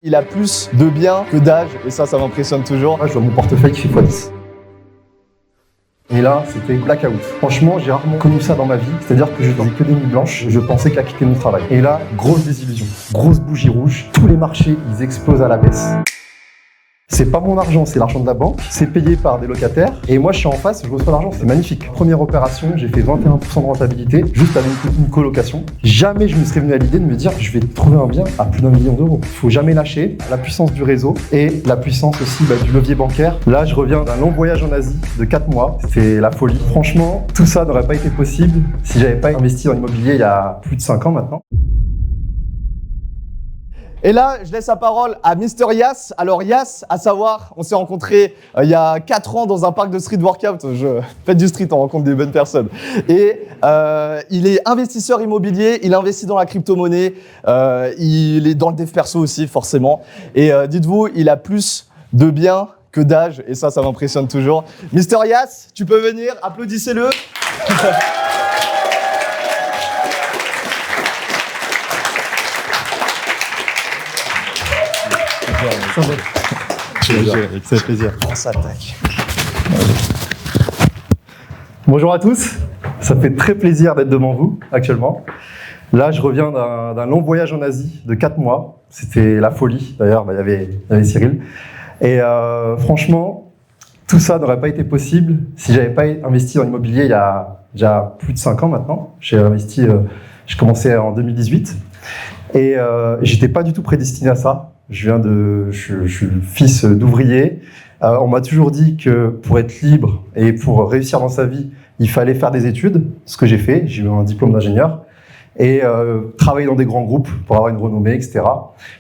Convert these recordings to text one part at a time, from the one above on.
Il a plus de biens que d'âge, et ça m'impressionne toujours. Moi, je vois mon portefeuille qui fait x10. Et là, c'était blackout. Franchement, j'ai rarement connu ça dans ma vie. C'est-à-dire que je faisais que des nuits blanches. Je pensais qu'à quitter mon travail. Et là, grosse désillusion. Grosse bougie rouge. Tous les marchés, ils explosent à la baisse. C'est pas mon argent, c'est l'argent de la banque. C'est payé par des locataires. Et moi, je suis en face, je reçois l'argent. C'est magnifique. Première opération, j'ai fait 21% de rentabilité, juste avec une colocation. Jamais je me serais venu à l'idée de me dire, je vais trouver un bien à plus d'1 million d'euros. Faut jamais lâcher la puissance du réseau et la puissance aussi du levier bancaire. Là, je reviens d'un long voyage en Asie de 4 mois. C'était la folie. Franchement, tout ça n'aurait pas été possible si j'avais pas investi dans l'immobilier il y a plus de 5 ans maintenant. Et là, je laisse la parole à Mister Yass. Alors Yass, à savoir, on s'est rencontrés il y a 4 ans dans un parc de street workout. Faites du street, on rencontre des bonnes personnes. Et il est investisseur immobilier, il investit dans la crypto-monnaie, il est dans le dev perso aussi, forcément. Et dites-vous, il a plus de biens que d'âge, et ça m'impressionne toujours. Mister Yass, tu peux venir, applaudissez-le. C'est plaisir. On s'attaque. Bonjour à tous, ça fait très plaisir d'être devant vous actuellement. Là, je reviens d'un long voyage en Asie de 4 mois. C'était la folie, d'ailleurs, il y avait Cyril. Et franchement, tout ça n'aurait pas été possible si j'avais pas investi dans l'immobilier il y a déjà plus de 5 ans maintenant. J'ai commencé en 2018 et j'étais pas du tout prédestiné à ça. Je suis le fils d'ouvrier. On m'a toujours dit que pour être libre et pour réussir dans sa vie, il fallait faire des études, ce que j'ai fait. J'ai eu un diplôme d'ingénieur et travailler dans des grands groupes pour avoir une renommée, etc.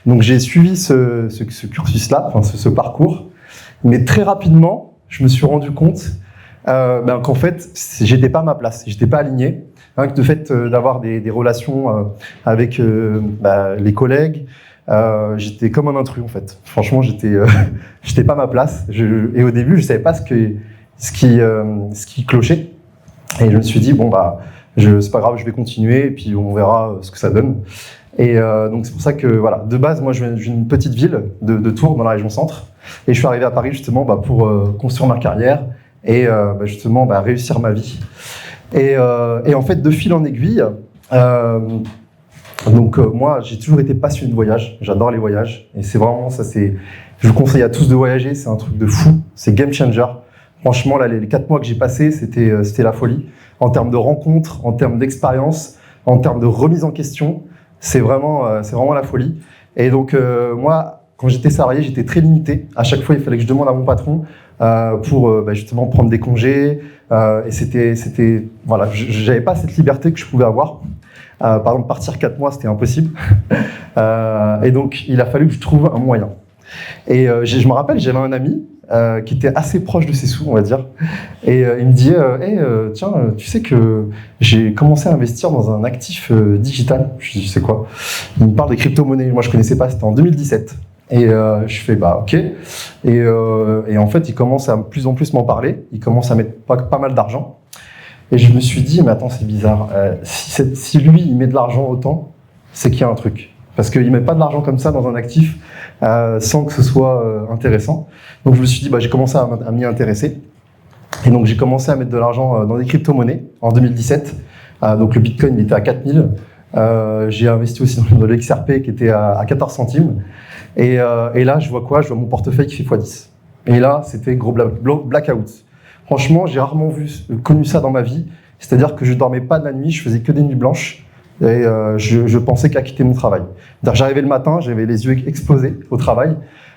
Donc j'ai suivi ce cursus-là, ce parcours. Mais très rapidement, je me suis rendu compte qu'en fait, j'étais pas à ma place, j'étais pas aligné. Le fait d'avoir des relations avec les collègues, j'étais comme un intrus en fait. Franchement, j'étais pas à ma place. Et au début, je savais pas ce qui clochait. Et je me suis dit c'est pas grave, je vais continuer et puis on verra ce que ça donne. Et donc c'est pour ça que voilà, de base, moi je viens d'une petite ville de Tours dans la région centre, et je suis arrivé à Paris justement pour construire ma carrière et justement réussir ma vie. Et en fait, de fil en aiguille. Moi, j'ai toujours été passionné de voyage. J'adore les voyages. Et c'est vraiment ça, je vous conseille à tous de voyager. C'est un truc de fou. C'est game changer. Franchement, là, les 4 mois que j'ai passés, c'était la folie. En termes de rencontres, en termes d'expérience, en termes de remise en question. C'est vraiment la folie. Et donc, moi, quand j'étais salarié, j'étais très limité. À chaque fois, il fallait que je demande à mon patron pour justement prendre des congés. Et j'avais pas cette liberté que je pouvais avoir. Par exemple, partir 4 mois, c'était impossible. Et donc, il a fallu que je trouve un moyen. Et je me rappelle, j'avais un ami qui était assez proche de ses sous, on va dire. Et il me dit tiens, tu sais que j'ai commencé à investir dans un actif digital. Je dis, c'est quoi? Il me parle des crypto-monnaies. Moi, je connaissais pas, c'était en 2017. Et je fais ok. Et en fait, il commence à plus en plus m'en parler. Il commence à mettre pas mal d'argent. Et je me suis dit, mais attends, c'est bizarre. Si lui, il met de l'argent autant, c'est qu'il y a un truc. Parce qu'il ne met pas de l'argent comme ça dans un actif sans que ce soit intéressant. Donc je me suis dit, j'ai commencé à m'y intéresser. Et donc j'ai commencé à mettre de l'argent dans des crypto-monnaies en 2017. Donc le Bitcoin, il était à 4000. J'ai investi aussi dans le XRP qui était à 14 centimes. Et là, je vois quoi? Je vois mon portefeuille qui fait x10. Et là, c'était gros blackout. Franchement, j'ai rarement connu ça dans ma vie. C'est-à-dire que je dormais pas de la nuit, je faisais que des nuits blanches. Et je pensais qu'à quitter mon travail. J'arrivais le matin, j'avais les yeux explosés au travail.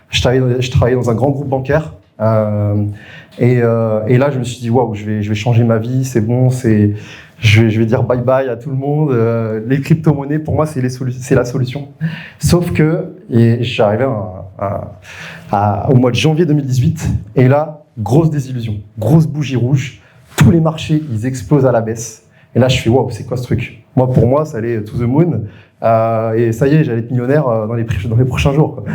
Je travaillais dans un grand groupe bancaire. Et là, je me suis dit, waouh, je vais changer ma vie, c'est bon, je vais dire bye bye à tout le monde. Les crypto-monnaies, pour moi, c'est la solution. Sauf que, j'arrivais au mois de janvier 2018, et là, grosse désillusion, grosse bougie rouge. Tous les marchés, ils explosent à la baisse. Et là, je fais, waouh, c'est quoi ce truc? Pour moi, ça allait to the moon. Et ça y est, j'allais être millionnaire dans les prochains jours, quoi.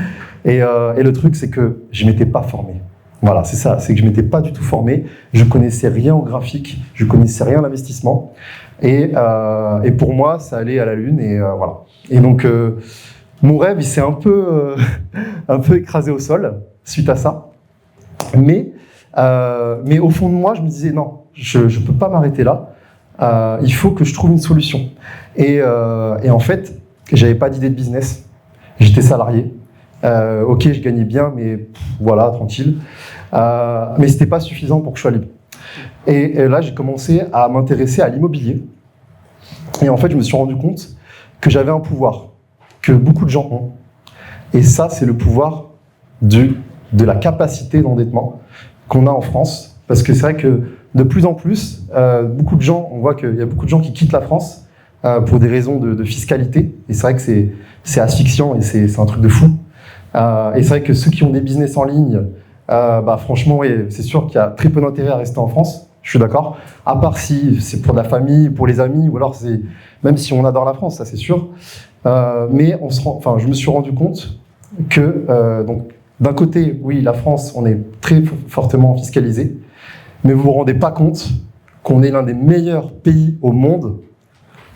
Et le truc, c'est que je m'étais pas formé. Voilà, c'est ça, c'est que je m'étais pas du tout formé. Je connaissais rien au graphique, je connaissais rien à l'investissement. Et pour moi, ça allait à la lune, et voilà. Et donc, Mon rêve, il s'est un peu écrasé au sol suite à ça. Mais au fond de moi, je me disais non, je ne peux pas m'arrêter là. Il faut que je trouve une solution. Et en fait, j'avais pas d'idée de business. J'étais salarié. Ok, je gagnais bien, mais voilà, tranquille. Mais c'était pas suffisant pour que je sois libre. Et là, j'ai commencé à m'intéresser à l'immobilier. Et en fait, je me suis rendu compte que j'avais un pouvoir que beaucoup de gens ont. Et ça, c'est le pouvoir de la capacité d'endettement qu'on a en France. Parce que c'est vrai que de plus en plus, beaucoup de gens, on voit qu'il y a beaucoup de gens qui quittent la France pour des raisons de fiscalité. Et c'est vrai que c'est asphyxiant et c'est un truc de fou. Et c'est vrai que ceux qui ont des business en ligne, franchement, ouais, c'est sûr qu'il y a très peu d'intérêt à rester en France. Je suis d'accord. À part si c'est pour la famille, pour les amis, ou alors c'est même si on adore la France, ça c'est sûr. Mais je me suis rendu compte que donc d'un côté, oui, la France, on est très fortement fiscalisé, mais vous vous rendez pas compte qu'on est l'un des meilleurs pays au monde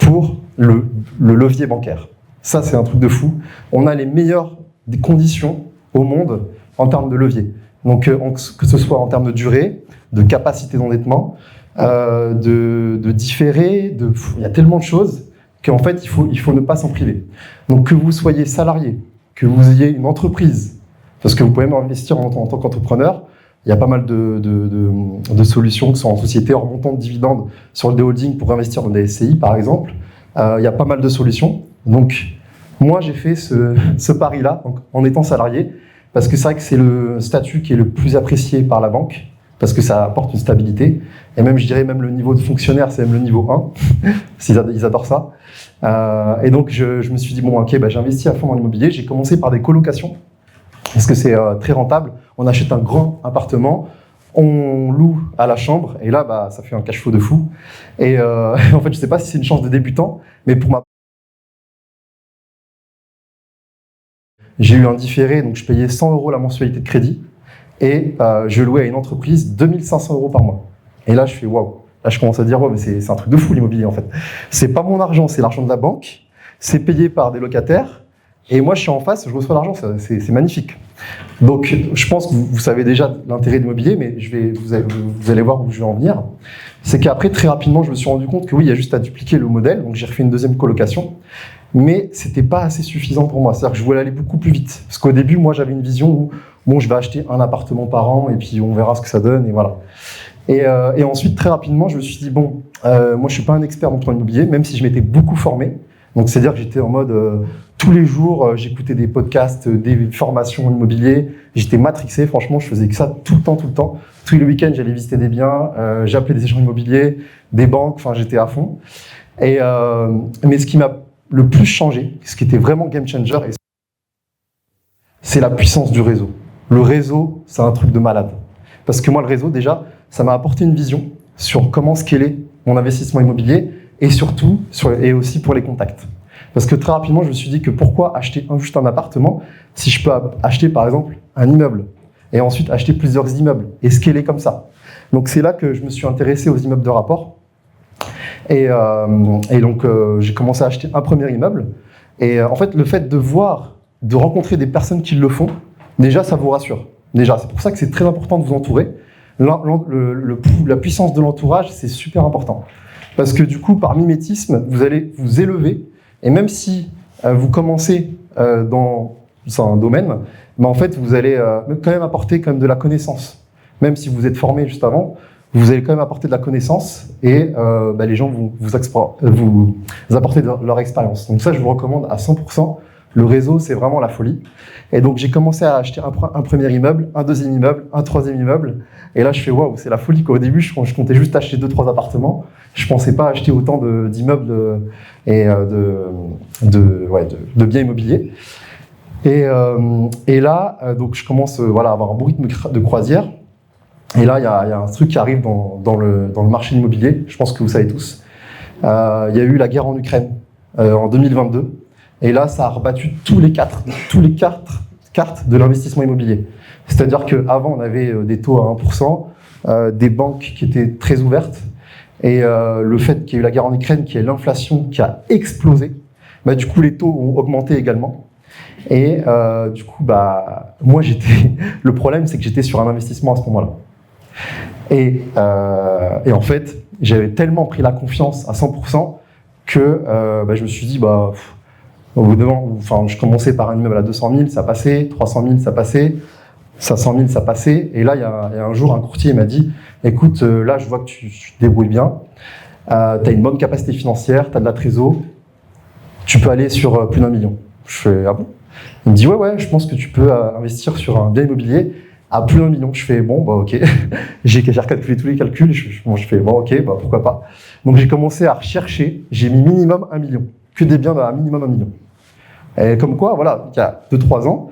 pour le levier bancaire. Ça, c'est un truc de fou. On a les meilleures des conditions au monde en termes de levier. Donc, que ce soit en termes de durée, de capacité d'endettement, de différé, il y a tellement de choses qu'en fait, il faut ne pas s'en priver. Donc, que vous soyez salarié, que vous ayez une entreprise, parce que vous pouvez même investir en tant qu'entrepreneur. Il y a pas mal de solutions, que ce soit en société, en montant de dividendes sur le holding pour investir dans des SCI, par exemple. Il y a pas mal de solutions. Donc, moi, j'ai fait ce pari-là en étant salarié, parce que c'est vrai que c'est le statut qui est le plus apprécié par la banque, parce que ça apporte une stabilité. Et même, je dirais, même le niveau de fonctionnaire, c'est même le niveau 1. Ils adorent ça. Et donc, je me suis dit, bon, ok, j'investis à fond dans l'immobilier. J'ai commencé par des colocations, parce que c'est très rentable. On achète un grand appartement, on loue à la chambre, et là, ça fait un cash flow de fou. Et en fait, je ne sais pas si c'est une chance de débutant, mais pour ma j'ai eu un différé, donc je payais 100 € la mensualité de crédit, et je louais à une entreprise 2500 € par mois. Et là, je fais waouh. Là, je commence à dire waouh, mais c'est un truc de fou l'immobilier en fait. C'est pas mon argent, c'est l'argent de la banque, c'est payé par des locataires, et moi, je suis en face, je reçois l'argent, c'est magnifique. Donc, je pense que vous savez déjà l'intérêt de l'immobilier, mais vous allez voir où je vais en venir. C'est qu'après, très rapidement, je me suis rendu compte que oui, il y a juste à dupliquer le modèle, donc j'ai refait une deuxième colocation. Mais c'était pas assez suffisant pour moi. C'est-à-dire que je voulais aller beaucoup plus vite. Parce qu'au début, moi, j'avais une vision où, bon, je vais acheter un appartement par an et puis on verra ce que ça donne et voilà. Et ensuite, très rapidement, je me suis dit, bon, moi, je suis pas un expert dans l'immobilier, même si je m'étais beaucoup formé. Donc, c'est-à-dire que j'étais en mode, tous les jours, j'écoutais des podcasts, des formations immobilières. J'étais matrixé, franchement, je faisais que ça tout le temps. Tous les week-ends, j'allais visiter des biens, j'appelais des agents immobiliers, des banques, enfin, j'étais à fond. Mais ce qui m'a le plus changé, ce qui était vraiment game changer, c'est la puissance du réseau. Le réseau, c'est un truc de malade. Parce que moi, le réseau, déjà, ça m'a apporté une vision sur comment scaler mon investissement immobilier et surtout, et aussi pour les contacts. Parce que très rapidement, je me suis dit que pourquoi acheter juste un appartement si je peux acheter, par exemple, un immeuble et ensuite acheter plusieurs immeubles et scaler comme ça. Donc, c'est là que je me suis intéressé aux immeubles de rapport. Et donc, j'ai commencé à acheter un premier immeuble. Et en fait, le fait de rencontrer des personnes qui le font, déjà, ça vous rassure. Déjà, c'est pour ça que c'est très important de vous entourer. La puissance de l'entourage, c'est super important. Parce que du coup, par mimétisme, vous allez vous élever. Et même si vous commencez dans un domaine, en fait, vous allez quand même apporter quand même de la connaissance. Même si vous êtes formé juste avant, vous allez quand même apporter de la connaissance et les gens vont vous apporter leur expérience. Donc ça, je vous recommande à 100%. Le réseau, c'est vraiment la folie. Et donc, j'ai commencé à acheter un premier immeuble, un deuxième immeuble, un troisième immeuble. Et là, je fais waouh, c'est la folie. Au début, je comptais juste acheter 2-3 appartements. Je pensais pas acheter autant d'immeubles et de biens immobiliers. Et là, donc, je commence à avoir un beau rythme de croisière. Et là, il y a un truc qui arrive dans le marché immobilier. Je pense que vous savez tous. Il y a eu la guerre en Ukraine en 2022. Et là, ça a rebattu tous les cartes de l'investissement immobilier. C'est-à-dire qu'avant, on avait des taux à 1%, des banques qui étaient très ouvertes. Et le fait qu'il y ait eu la guerre en Ukraine, qu'il y ait l'inflation qui a explosé, du coup, les taux ont augmenté également. Et du coup, moi, le problème, c'est que j'étais sur un investissement à ce moment-là. Et en fait, j'avais tellement pris la confiance à 100% que je me suis dit, au bout d'un moment, je commençais par un immeuble à 200 000, ça passait, 300 000, ça passait, 500 000, ça passait. Et là, il y a un jour, un courtier m'a dit, écoute, là, je vois que tu te débrouilles bien, tu as une bonne capacité financière, tu as de la trésor, tu peux aller sur plus d'1 million. Je fais, ah bon? Il me dit, ouais, je pense que tu peux investir sur un bien immobilier à plus d'1 million. Je fais, ok. J'ai recalculé tous les calculs. Je fais, ok, pourquoi pas. Donc, j'ai commencé à rechercher. J'ai mis minimum 1 million. Que des biens à minimum 1 million. Et comme quoi, voilà, il y a 2-3 ans,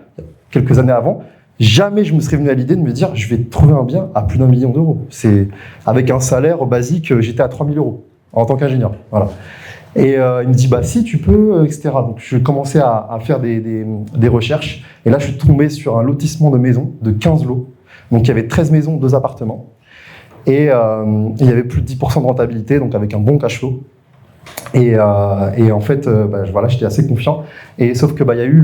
quelques années avant, jamais je me serais venu à l'idée de me dire, je vais trouver un bien à plus d'1 million d'euros. C'est avec un salaire basique, j'étais à 3 000 euros en tant qu'ingénieur. Voilà. Et il me dit, si tu peux, etc. Donc, je commençais à faire des recherches. Et là, je suis tombé sur un lotissement de maisons de 15 lots. Donc, il y avait 13 maisons, 2 appartements. Et il y avait plus de 10% de rentabilité, donc avec un bon cash flow. Et en fait, j'étais assez confiant. Et sauf que il y a eu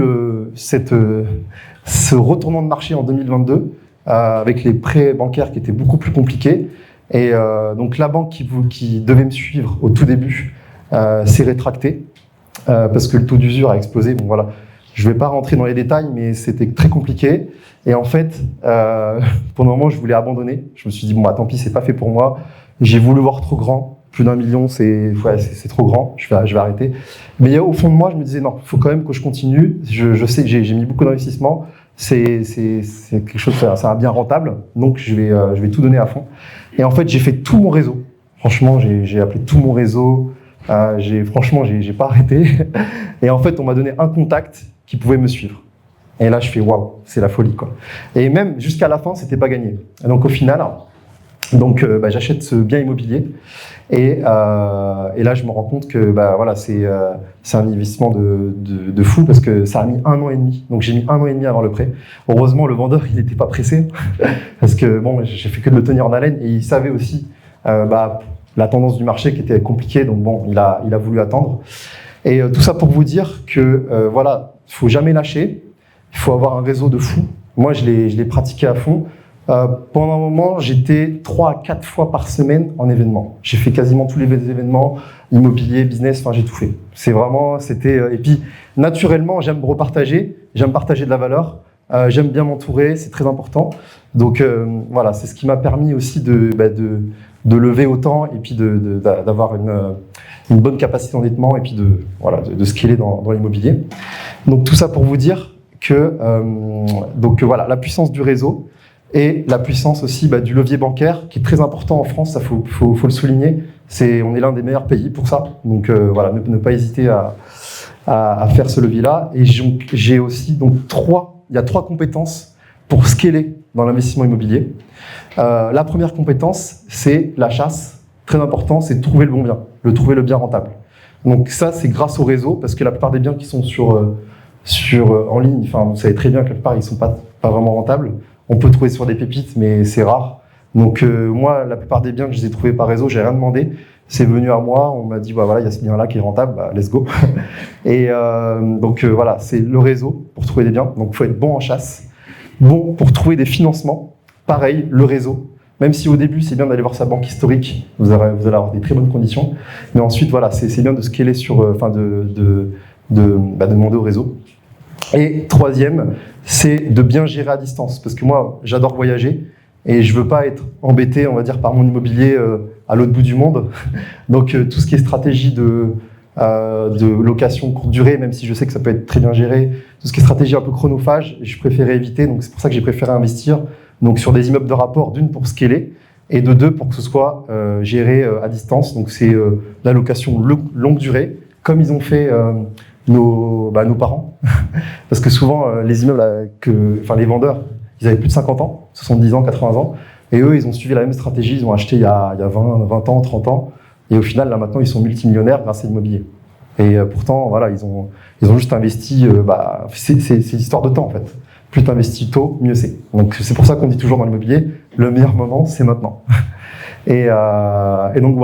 ce retournement de marché en 2022 avec les prêts bancaires qui étaient beaucoup plus compliqués. Et donc, la banque qui devait me suivre au tout début s'est rétracté parce que le taux d'usure a explosé. Bon, voilà. Je ne vais pas rentrer dans les détails, mais c'était très compliqué. Et en fait, pour le moment, je voulais abandonner. Je me suis dit, tant pis, c'est pas fait pour moi. J'ai voulu voir trop grand. Plus d'1 million, c'est trop grand. Je vais arrêter. Mais au fond de moi, je me disais, non, il faut quand même que je continue. Je sais que j'ai mis beaucoup d'investissement. C'est quelque chose, c'est un bien rentable. Donc, je vais tout donner à fond. Et en fait, j'ai fait tout mon réseau. Franchement, j'ai appelé tout mon réseau. Franchement, j'ai pas arrêté. Et en fait, on m'a donné un contact qui pouvait me suivre. Et là, je fais waouh, c'est la folie, quoi. Et même jusqu'à la fin, c'était pas gagné. Et donc, au final, j'achète ce bien immobilier. Et là, je me rends compte que c'est un investissement de fou parce que ça a mis 1 an et demi. Donc, j'ai mis 1 an et demi avant le prêt. Heureusement, le vendeur, il n'était pas pressé parce que j'ai fait que de le tenir en haleine et il savait aussi la tendance du marché qui était compliquée, donc il a voulu attendre. Et tout ça pour vous dire que faut jamais lâcher, il faut avoir un réseau de fou. Moi, je l'ai pratiqué à fond. Pendant un moment, j'étais 3 à 4 fois par semaine en événement. J'ai fait quasiment tous les événements, immobilier, business, j'ai tout fait. Et puis, naturellement, j'aime repartager, j'aime partager de la valeur, j'aime bien m'entourer, c'est très important. Donc, c'est ce qui m'a permis aussi de lever autant et puis d'avoir une bonne capacité d'endettement et puis de scaler dans l'immobilier. Donc tout ça pour vous dire que la puissance du réseau et la puissance aussi du levier bancaire qui est très important en France, ça faut le souligner. On est l'un des meilleurs pays pour ça. Donc ne pas hésiter à faire ce levier-là. Et j'ai aussi il y a 3 compétences pour scaler dans l'investissement immobilier. La première compétence, c'est la chasse. Très important, c'est de trouver le bon bien, trouver le bien rentable. Donc ça, c'est grâce au réseau, parce que la plupart des biens qui sont en ligne, vous savez très bien que la plupart, ils sont pas vraiment rentables. On peut trouver sur des pépites, mais c'est rare. Donc moi, la plupart des biens que je les ai trouvés par réseau, j'ai rien demandé. C'est venu à moi, on m'a dit, il y a ce bien-là qui est rentable, let's go. Et c'est le réseau pour trouver des biens. Donc il faut être bon en chasse, bon pour trouver des financements. Pareil, le réseau. Même si au début, c'est bien d'aller voir sa banque historique, vous allez avoir des très bonnes conditions. Mais ensuite, c'est bien de scaler de demander au réseau. Et troisième, c'est de bien gérer à distance. Parce que moi, j'adore voyager et je veux pas être embêté, on va dire, par mon immobilier à l'autre bout du monde. Donc, tout ce qui est stratégie de location courte durée, même si je sais que ça peut être très bien géré, tout ce qui est stratégie un peu chronophage, je préférais éviter. Donc, c'est pour ça que j'ai préféré investir sur des immeubles de rapport, d'une pour scaler et de 2 pour que ce soit géré à distance. Donc, c'est la location longue durée, comme ils ont fait nos parents. Parce que souvent, les immeubles, les vendeurs, ils avaient plus de 50 ans, 70 ans, 80 ans. Et eux, ils ont suivi la même stratégie. Ils ont acheté il y a 20 ans, 30 ans. Et au final, là, maintenant, ils sont multimillionnaires grâce à l'immobilier. Et pourtant, ils ont juste investi. C'est l'histoire de temps, en fait. Plus tu investis tôt, mieux c'est. Donc, c'est pour ça qu'on dit toujours dans l'immobilier, le meilleur moment, c'est maintenant. Et donc,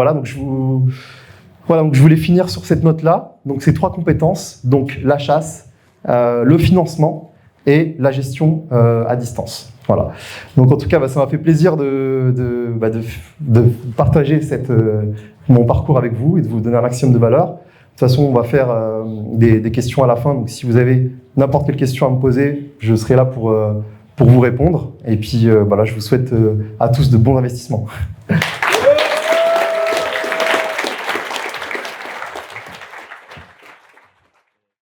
donc je voulais finir sur cette note-là. Donc, ces 3 compétences. Donc, la chasse, le financement et la gestion à distance. Voilà. Donc en tout cas, ça m'a fait plaisir de partager mon parcours avec vous et de vous donner un maximum de valeur. De toute façon, on va faire des questions à la fin. Donc si vous avez n'importe quelle question à me poser, je serai là pour vous répondre. Et puis je vous souhaite à tous de bons investissements.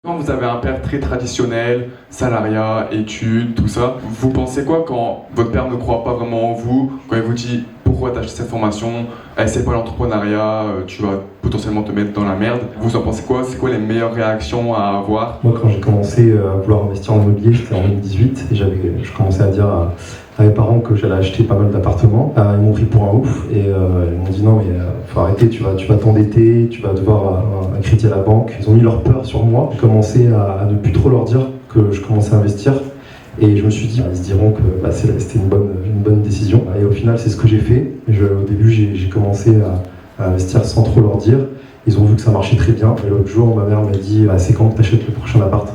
Quand vous avez un père très traditionnel, salariat, études, tout ça, vous pensez quoi quand votre père ne croit pas vraiment en vous, quand il vous dit pourquoi t'as acheté cette formation, c'est pas l'entrepreneuriat, tu vas potentiellement te mettre dans la merde. Vous en pensez quoi? C'est quoi les meilleures réactions à avoir? Moi, quand j'ai commencé à vouloir investir en immobilier, c'était en 2018 et je commençais à dire à mes parents que j'allais acheter pas mal d'appartements. Ils m'ont pris pour un ouf et ils m'ont dit non mais faut arrêter, tu vas t'endetter, tu vas devoir un crédit à la banque. Ils ont mis leur peur sur moi. J'ai commencé à ne plus trop leur dire que je commençais à investir et je me suis dit ils se diront que c'était une bonne décision. Et au final c'est ce que j'ai fait. Au début j'ai commencé à investir sans trop leur dire. Ils ont vu que ça marchait très bien. Et l'autre jour, ma mère m'a dit c'est quand que tu achètes le prochain appart?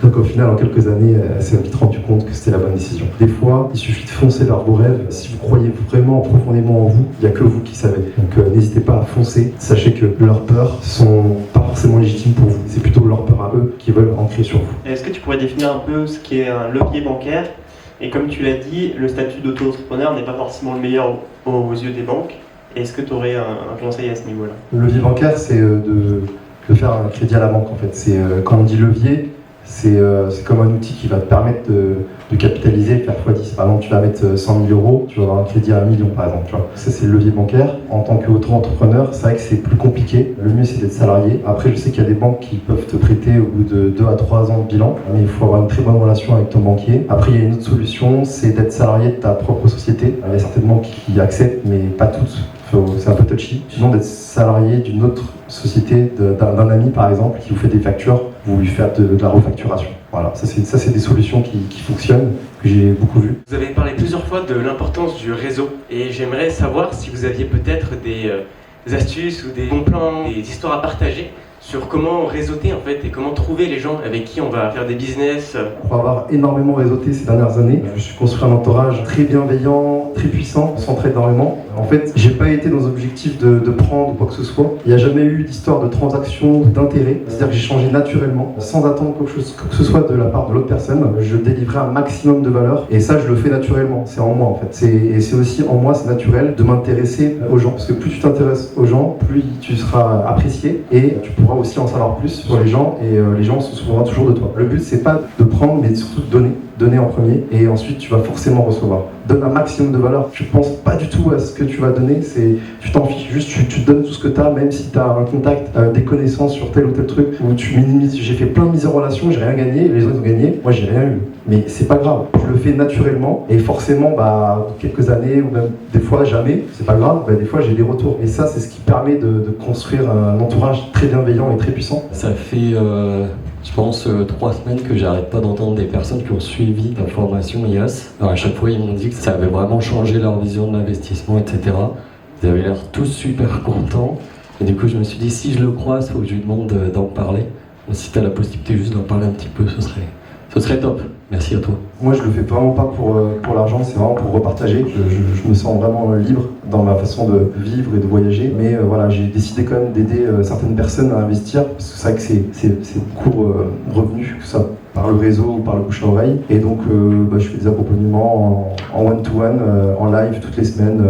Donc au final, en quelques années, elle s'est vite rendue compte que c'était la bonne décision. Des fois, il suffit de foncer vers vos rêves. Si vous croyez vraiment profondément en vous, il n'y a que vous qui savez. Donc n'hésitez pas à foncer. Sachez que leurs peurs sont pas forcément légitimes pour vous. C'est plutôt leurs peurs à eux qui veulent ancrer sur vous. Est-ce que tu pourrais définir un peu ce qu'est un levier bancaire? Et comme tu l'as dit, le statut d'auto-entrepreneur n'est pas forcément le meilleur aux yeux des banques. Est-ce que tu aurais un conseil à ce niveau-là? Le levier bancaire, c'est de faire un crédit à la banque en fait. Quand on dit levier, c'est comme un outil qui va te permettre de capitaliser et faire x10. Par exemple, tu vas mettre 100 000 euros, tu vas avoir un crédit à 1 million par exemple. Tu vois. Ça, c'est le levier bancaire. En tant qu'auto-entrepreneur, c'est vrai que c'est plus compliqué. Le mieux, c'est d'être salarié. Après, je sais qu'il y a des banques qui peuvent te prêter au bout de 2 à 3 ans de bilan, mais il faut avoir une très bonne relation avec ton banquier. Après, il y a une autre solution, c'est d'être salarié de ta propre société. Il y a certaines banques qui acceptent, mais pas toutes. C'est un peu touchy. Sinon, d'être salarié d'une autre société, d'un ami par exemple, qui vous fait des factures, vous lui faites de la refacturation. Voilà, ça c'est des solutions qui fonctionnent, que j'ai beaucoup vues. Vous avez parlé plusieurs fois de l'importance du réseau et j'aimerais savoir si vous aviez peut-être des astuces ou des bons plans, des histoires à partager sur comment réseauter en fait et comment trouver les gens avec qui on va faire des business. Pour avoir énormément réseauté ces dernières années, je me suis construit un entourage très bienveillant, très puissant, centré énormément. En fait, j'ai pas été dans l'objectif de prendre quoi que ce soit. Il n'y a jamais eu d'histoire de transaction ou d'intérêt. C'est-à-dire que j'ai changé naturellement, sans attendre quoi que ce soit de la part de l'autre personne. Je délivrais un maximum de valeur et ça, je le fais naturellement. C'est en moi en fait. Et c'est aussi en moi, c'est naturel de m'intéresser aux gens. Parce que plus tu t'intéresses aux gens, plus tu seras apprécié et tu pourras aussi en savoir plus sur les gens et les gens se souviendront toujours de toi. Le but, c'est pas de prendre, mais surtout de donner. Donner en premier et ensuite tu vas forcément recevoir. Donne un maximum de valeur. Tu penses pas du tout à ce que tu vas donner, tu t'en fiches, juste tu donnes tout ce que tu as, même si tu as un contact, des connaissances sur tel ou tel truc, où tu minimises. J'ai fait plein de mises en relation, j'ai rien gagné, les autres ont gagné, moi j'ai rien eu. Mais c'est pas grave, je le fais naturellement et forcément, quelques années ou même des fois jamais, c'est pas grave, des fois j'ai des retours. Et ça, c'est ce qui permet de construire un entourage très bienveillant et très puissant. Ça fait, je pense, 3 semaines que j'arrête pas d'entendre des personnes qui ont suivi la formation IAS. Alors à chaque fois, ils m'ont dit que ça avait vraiment changé leur vision de l'investissement, etc. Ils avaient l'air tous super contents. Et du coup, je me suis dit, si je le croise, il faut que je lui demande d'en parler. Donc, si tu as la possibilité juste d'en parler un petit peu, ce serait top. Merci à toi. Moi, je le fais vraiment pas pour l'argent, c'est vraiment pour repartager. Je me sens vraiment libre dans ma façon de vivre et de voyager. Mais voilà, j'ai décidé quand même d'aider certaines personnes à investir. Parce que c'est vrai que c'est beaucoup revenu, que ça par le réseau ou par le bouche à oreille. Et donc, je fais des accompagnements en one-to-one, en live toutes les semaines.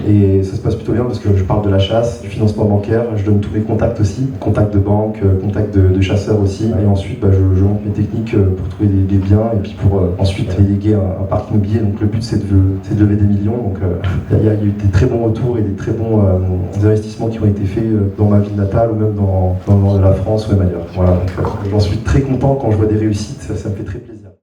Et ça se passe plutôt bien parce que je parle de la chasse, du financement bancaire. Je donne tous mes contacts aussi. Contacts de banque, contacts de chasseurs aussi. Et ensuite, je montre mes techniques pour trouver des biens et puis pour ensuite déléguer un parc immobilier. Donc le but, c'est de lever des millions. Donc il y a eu des très bons retours et des très bons investissements qui ont été faits dans ma ville natale ou même dans le nord de la France ou même ailleurs. Voilà, donc j'en suis très content quand je vois des réussites. Ça me fait très plaisir.